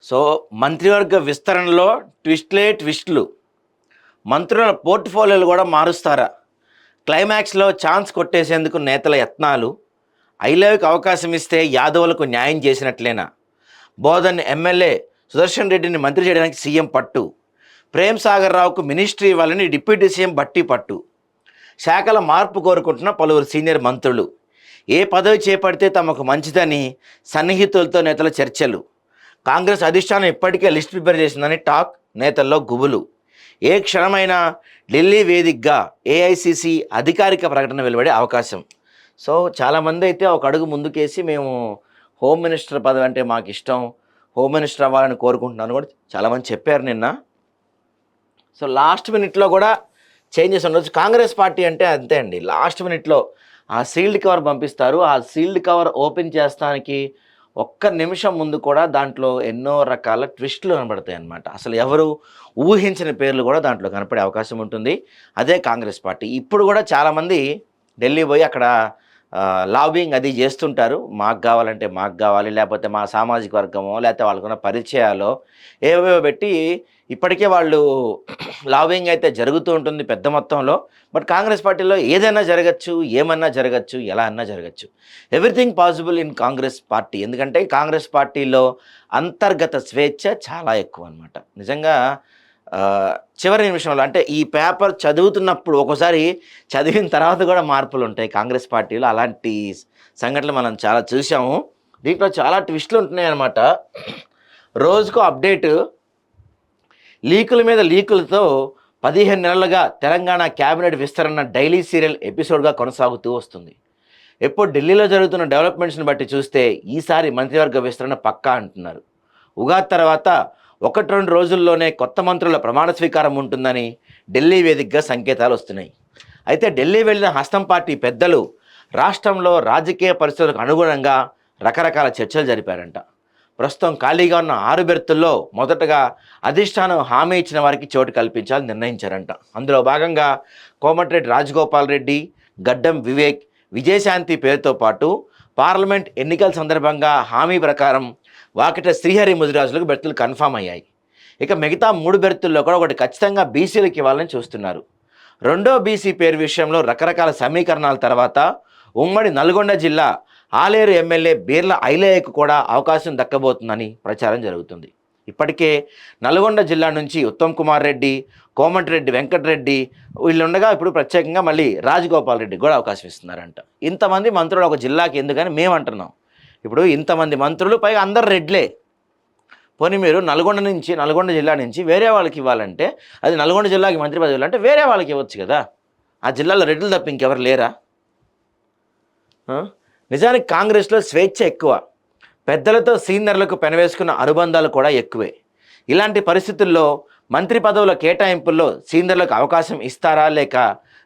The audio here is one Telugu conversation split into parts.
సో మంత్రివర్గ విస్తరణలో ట్విస్టులు. మంత్రుల పోర్ట్ఫోలియోలు కూడా మారుస్తారా? క్లైమాక్స్లో ఛాన్స్ కొట్టేసేందుకు నేతల యత్నాలు. ఐలవ్కి అవకాశం ఇస్తే యాదవులకు న్యాయం చేసినట్లేనా? బోధన్ ఎమ్మెల్యే సుదర్శన్ రెడ్డిని మంత్రి చేయడానికి సీఎం పట్టు. ప్రేమ్ సాగర్ రావుకు మినిస్ట్రీ ఇవ్వాలని డిప్యూటీ సీఎం బట్టి పట్టు. శాఖల మార్పు కోరుకుంటున్న పలువురు సీనియర్ మంత్రులు. ఏ పదవి చేపడితే తమకు మంచిదని సన్నిహితులతో నేతల చర్చలు. కాంగ్రెస్ అధిష్టానం ఇప్పటికే లిస్ట్ ప్రిపేర్ చేసిందని టాక్, నేతల్లో గుబులు. ఏ క్షణమైనా ఢిల్లీ వేదికగా ఏఐసిసి అధికారిక ప్రకటన వెలువడే అవకాశం. సో చాలామంది అయితే ఒక అడుగు ముందుకేసి మేము హోమ్ మినిస్టర్ పదవి అంటే మాకు ఇష్టం, హోమ్ మినిస్టర్ అవ్వాలని కోరుకుంటున్నాను కూడా చాలామంది చెప్పారు నిన్న. సో లాస్ట్ మినిట్లో కూడా చేంజెస్ ఉండొచ్చు. కాంగ్రెస్ పార్టీ అంటే అంతే అండి, లాస్ట్ మినిట్లో ఆ సీల్డ్ కవర్ పంపిస్తారు. ఆ సీల్డ్ కవర్ ఓపెన్ చేస్తానికి ఒక్క నిమిషం ముందు కూడా దాంట్లో ఎన్నో రకాల ట్విస్టులు కనబడతాయి అన్నమాట. అసలు ఎవరు ఊహించిన పేర్లు కూడా దాంట్లో కనపడే అవకాశం ఉంటుంది. అదే కాంగ్రెస్ పార్టీ. ఇప్పుడు కూడా చాలామంది ఢిల్లీ పోయి అక్కడ లాబింగ్ అది చేస్తుంటారు. మాకు కావాలంటే మాకు కావాలి, లేకపోతే మా సామాజిక వర్గమో లేకపోతే వాళ్ళకున్న పరిచయాలో ఏవేవో పెట్టి ఇప్పటికే వాళ్ళు లాబింగ్ అయితే జరుగుతూ ఉంటుంది పెద్ద మొత్తంలో. బట్ కాంగ్రెస్ పార్టీలో ఏదైనా జరగచ్చు, ఏమన్నా జరగచ్చు, ఎలా అన్నా జరగచ్చు. Everything possible in Congress party. ఎందుకంటే కాంగ్రెస్ పార్టీలో అంతర్గత స్వేచ్ఛ చాలా ఎక్కువ అనమాట. నిజంగా చివరి నిమిషంలో అంటే ఈ పేపర్ చదువుతున్నప్పుడు ఒక్కోసారి చదివిన తర్వాత కూడా మార్పులు ఉంటాయి కాంగ్రెస్ పార్టీలో. అలాంటి సంఘటనలు మనం చాలా చూసాము. దీంట్లో చాలా ట్విస్టులు ఉంటున్నాయి అన్నమాట. రోజుకో అప్డేటు. లీకుల మీద లీకులతో 15 నెలలుగా తెలంగాణ క్యాబినెట్ విస్తరణ డైలీ సీరియల్ ఎపిసోడ్గా కొనసాగుతూ వస్తుంది. ఎప్పుడు ఢిల్లీలో జరుగుతున్న డెవలప్మెంట్స్ని బట్టి చూస్తే ఈసారి మంత్రివర్గ విస్తరణ పక్కా అంటున్నారు. ఉగాది తర్వాత 1-2 రోజుల్లోనే కొత్త మంత్రుల ప్రమాణ స్వీకారం ఉంటుందని ఢిల్లీ వేదికగా సంకేతాలు వస్తున్నాయి. అయితే ఢిల్లీ వెళ్ళిన హస్తం పార్టీ పెద్దలు రాష్ట్రంలో రాజకీయ పరిస్థితులకు అనుగుణంగా రకరకాల చర్చలు జరిపారంట. ప్రస్తుతం ఖాళీగా ఉన్న 6 బెర్తుల్లో మొదటగా అధిష్టానం హామీ ఇచ్చిన వారికి చోటు కల్పించాలని నిర్ణయించారంట. అందులో భాగంగా కోమటిరెడ్డి రాజగోపాల్ రెడ్డి, గడ్డం వివేక్, విజయశాంతి పేరుతో పాటు పార్లమెంట్ ఎన్నికల సందర్భంగా హామీ ప్రకారం వాకిట శ్రీహరి ముదిరాజులకు బెర్తులు కన్ఫామ్ అయ్యాయి. ఇక మిగతా 3 బెర్తుల్లో కూడా ఒకటి ఖచ్చితంగా బీసీలకు ఇవ్వాలని చూస్తున్నారు. రెండో బీసీ పేరు విషయంలో రకరకాల సమీకరణాల తర్వాత ఉమ్మడి నల్గొండ జిల్లా ఆలేరు ఎమ్మెల్యే బీర్ల ఐలయ్యకు కూడా అవకాశం దక్కబోతుందని ప్రచారం జరుగుతుంది. ఇప్పటికే నల్గొండ జిల్లా నుంచి ఉత్తమ్ కుమార్ రెడ్డి, కోమటిరెడ్డి వెంకటరెడ్డి వీళ్ళుండగా ఇప్పుడు ప్రత్యేకంగా మళ్ళీ రాజగోపాల్ రెడ్డి కూడా అవకాశం ఇస్తున్నారంట. ఇంతమంది మంత్రులు ఒక జిల్లాకి ఎందుకని మేము అంటున్నాం. ఇప్పుడు ఇంతమంది మంత్రులు పైగా అందరు రెడ్లే. పోనీ మీరు నల్గొండ జిల్లా నుంచి వేరే వాళ్ళకి ఇవ్వాలంటే అది నల్గొండ జిల్లాకి మంత్రి పదవులు అంటే వేరే వాళ్ళకి ఇవ్వచ్చు కదా. ఆ జిల్లాలో రెడ్లు తప్ప ఇంకెవరు లేరా? నిజానికి కాంగ్రెస్లో స్వేచ్ఛ ఎక్కువ, పెద్దలతో సీనియర్లకు పెనవేసుకున్న అనుబంధాలు కూడా ఎక్కువే. ఇలాంటి పరిస్థితుల్లో మంత్రి పదవుల కేటాయింపుల్లో సీనియర్లకు అవకాశం ఇస్తారా లేక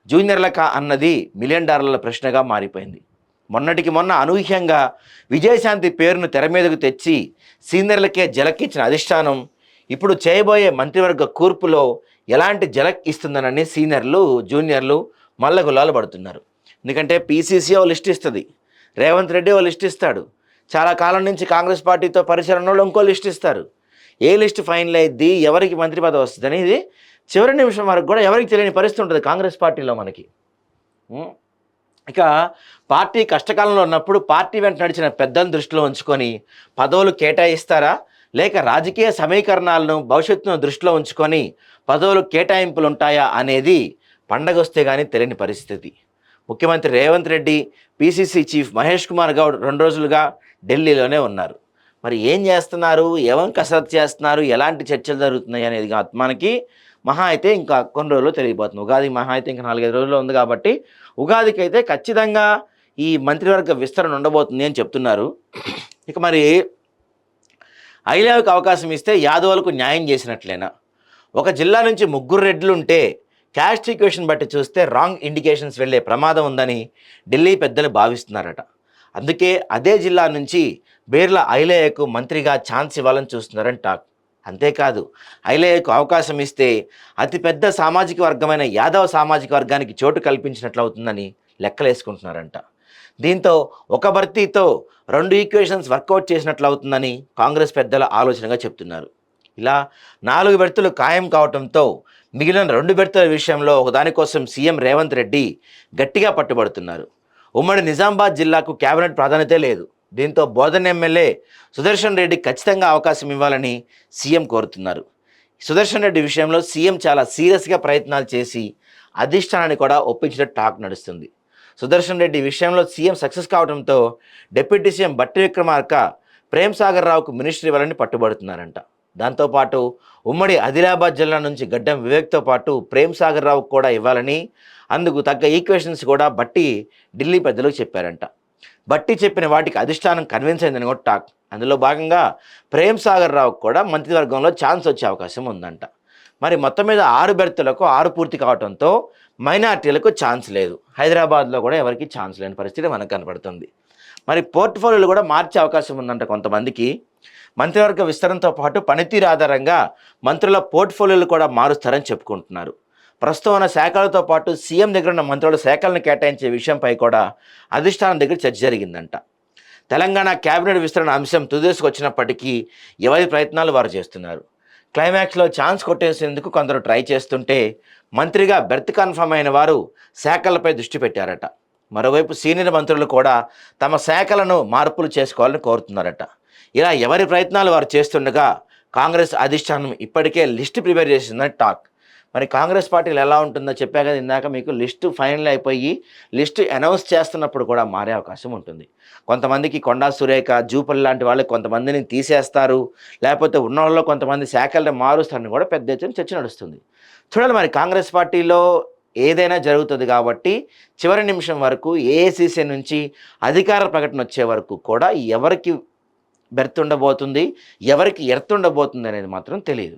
జూనియర్లకా అన్నది $1 మిలియన్ ప్రశ్నగా మారిపోయింది. మొన్నటికి మొన్న అనూహ్యంగా విజయశాంతి పేరును తెర మీదకు తెచ్చి సీనియర్లకే జలక్కిచ్చిన అధిష్టానం ఇప్పుడు చేయబోయే మంత్రివర్గ కూర్పులో ఎలాంటి జలక్ ఇస్తుందనని సీనియర్లు జూనియర్లు మల్లగుల్లాలు పడుతున్నారు. ఎందుకంటే పీసీసీ ఓ లిస్ట్ ఇస్తుంది, రేవంత్ రెడ్డి ఓ లిస్ట్ ఇస్తాడు, చాలా కాలం నుంచి కాంగ్రెస్ పార్టీతో పరిచయం ఉన్న వాళ్ళు ఇంకో లిస్ట్ ఇస్తారు. ఏ లిస్ట్ ఫైనల్ అయ్యిద్ది, ఎవరికి మంత్రి పదవి వస్తుంది అనేది చివరి నిమిషం వరకు కూడా ఎవరికి తెలియని పరిస్థితి ఉంటుంది కాంగ్రెస్ పార్టీలో మనకి. ఇక పార్టీ కష్టకాలంలో ఉన్నప్పుడు పార్టీ వెంట నడిచిన పెద్దలను దృష్టిలో ఉంచుకొని పదవులు కేటాయిస్తారా లేక రాజకీయ సమీకరణాలను భవిష్యత్తును దృష్టిలో ఉంచుకొని పదవులు కేటాయింపులు ఉంటాయా అనేది పండగ వస్తే కానీ తెలియని పరిస్థితి. ముఖ్యమంత్రి రేవంత్ రెడ్డి, పీసీసీ చీఫ్ మహేష్ కుమార్ గౌడ్ 2 రోజులుగా ఢిల్లీలోనే ఉన్నారు. మరి ఏం చేస్తున్నారు, ఎవరు కసరత్తు చేస్తున్నారు, ఎలాంటి చర్చలు జరుగుతున్నాయి అనేది మనకి మహా అయితే ఇంకా కొన్ని రోజుల్లో తెలియబోతుంది. ఉగాది మహా అయితే ఇంకా 4-5 రోజుల్లో ఉంది కాబట్టి ఉగాదికి అయితే ఖచ్చితంగా ఈ మంత్రివర్గ విస్తరణ ఉండబోతుంది అని చెప్తున్నారు. ఇక మరి ఐలవ్కి అవకాశం ఇస్తే యాదవులకు న్యాయం చేసినట్లేనా? ఒక జిల్లా నుంచి 3 రెడ్లు ఉంటే క్యాస్ట్ ఈక్వేషన్ బట్టి చూస్తే రాంగ్ ఇండికేషన్స్ వెళ్ళే ప్రమాదం ఉందని ఢిల్లీ పెద్దలు భావిస్తున్నారట. అందుకే అదే జిల్లా నుంచి బీర్ల ఐలయ్యకు మంత్రిగా ఛాన్స్ ఇవ్వాలని చూస్తున్నారని టాక్. అంతేకాదు ఐలయ్యకు అవకాశం ఇస్తే అతిపెద్ద సామాజిక వర్గమైన యాదవ సామాజిక వర్గానికి చోటు కల్పించినట్లు అవుతుందని లెక్కలేసుకుంటున్నారంట. దీంతో ఒక భర్తీతో 2 ఈక్వేషన్స్ వర్కౌట్ చేసినట్లు అవుతుందని కాంగ్రెస్ పెద్దల ఆలోచనగా చెప్తున్నారు. ఇలా 4 బెర్తులు ఖాయం కావడంతో మిగిలిన 2 బెర్తుల విషయంలో ఒకదానికోసం సీఎం రేవంత్ రెడ్డి గట్టిగా పట్టుబడుతున్నారు. ఉమ్మడి నిజామాబాద్ జిల్లాకు కేబినెట్ ప్రాధాన్యతే లేదు. దీంతో బోధన్ ఎమ్మెల్యే సుదర్శన్ రెడ్డి ఖచ్చితంగా అవకాశం ఇవ్వాలని సీఎం కోరుతున్నారు. సుదర్శన్ రెడ్డి విషయంలో సీఎం చాలా సీరియస్గా ప్రయత్నాలు చేసి అధిష్టానాన్ని కూడా ఒప్పించిన టాక్ నడుస్తుంది. సుదర్శన్ రెడ్డి విషయంలో సీఎం సక్సెస్ కావడంతో డిప్యూటీ సీఎం బట్టి విక్రమార్క ప్రేమ్ సాగర్ రావుకు మినిస్ట్రీ ఇవ్వాలని పట్టుబడుతున్నారంట. దాంతోపాటు ఉమ్మడి ఆదిలాబాద్ జిల్లా నుంచి గడ్డం వివేక్తో పాటు ప్రేమ్ సాగర్ రావుకు కూడా ఇవ్వాలని, అందుకు తగ్గ ఈక్వేషన్స్ కూడా బట్టి ఢిల్లీ పెద్దలకు చెప్పారంట. బట్టి చెప్పిన వాటికి అధిష్టానం కన్విన్స్ అయిందని కూడా టాక్. అందులో భాగంగా ప్రేమ్ సాగర్ రావుకు కూడా మంత్రివర్గంలో ఛాన్స్ వచ్చే అవకాశం ఉందంట. మరి మొత్తం మీద 6 బెర్తులకు 6 పూర్తి కావడంతో మైనార్టీలకు ఛాన్స్ లేదు. హైదరాబాద్లో కూడా ఎవరికి ఛాన్స్ లేని పరిస్థితి మనకు కనపడుతుంది. మరి పోర్ట్ఫోలియోలు కూడా మార్చే అవకాశం ఉందంట కొంతమందికి. మంత్రివర్గ విస్తరణతో పాటు పనితీరు ఆధారంగా మంత్రుల పోర్ట్ఫోలియోలు కూడా మారుస్తారని చెప్పుకుంటున్నారు. ప్రస్తుతం ఉన్న శాఖలతో పాటు సీఎం దగ్గర ఉన్న మంత్రుల శాఖలను కేటాయించే విషయంపై కూడా అధిష్టానం దగ్గర చర్చ జరిగిందంట. తెలంగాణ కేబినెట్ విస్తరణ అంశం తుదిదశకు వచ్చినప్పటికీ ఎవరి ప్రయత్నాలు వారు చేస్తున్నారు. క్లైమాక్స్లో ఛాన్స్ కొట్టేసేందుకు కొందరు ట్రై చేస్తుంటే మంత్రిగా బెర్త్ కన్ఫర్మ్ అయిన వారు శాఖలపై దృష్టి పెట్టారట. మరోవైపు సీనియర్ మంత్రులు కూడా తమ శాఖలను మార్పులు చేసుకోవాలని కోరుతున్నారట. ఇలా ఎవరి ప్రయత్నాలు వారు చేస్తుండగా కాంగ్రెస్ అధిష్టానం ఇప్పటికే లిస్టు ప్రిపేర్ చేసిందని టాక్. మరి కాంగ్రెస్ పార్టీలు ఎలా ఉంటుందో చెప్పా కదా ఇందాక మీకు. లిస్టు ఫైనల్ అయిపోయి లిస్టు అనౌన్స్ చేస్తున్నప్పుడు కూడా మారే అవకాశం ఉంటుంది. కొంతమందికి కొండా సురేఖ, జూపల్లి లాంటి వాళ్ళకి కొంతమందిని తీసేస్తారు, లేకపోతే ఉన్న వాళ్ళలో కొంతమంది శాఖలను మారుస్తారని కూడా పెద్ద ఎత్తున చర్చ నడుస్తుంది. చూడాలి మరి కాంగ్రెస్ పార్టీలో ఏదైనా జరుగుతుంది కాబట్టి చివరి నిమిషం వరకు ఏఐసీసీ నుంచి అధికార ప్రకటన వచ్చే వరకు కూడా ఎవరికి బెర్త్ ఉండబోతుంది, ఎవరికి ఎర్త్ ఉండబోతుంది అనేది మాత్రం తెలియదు.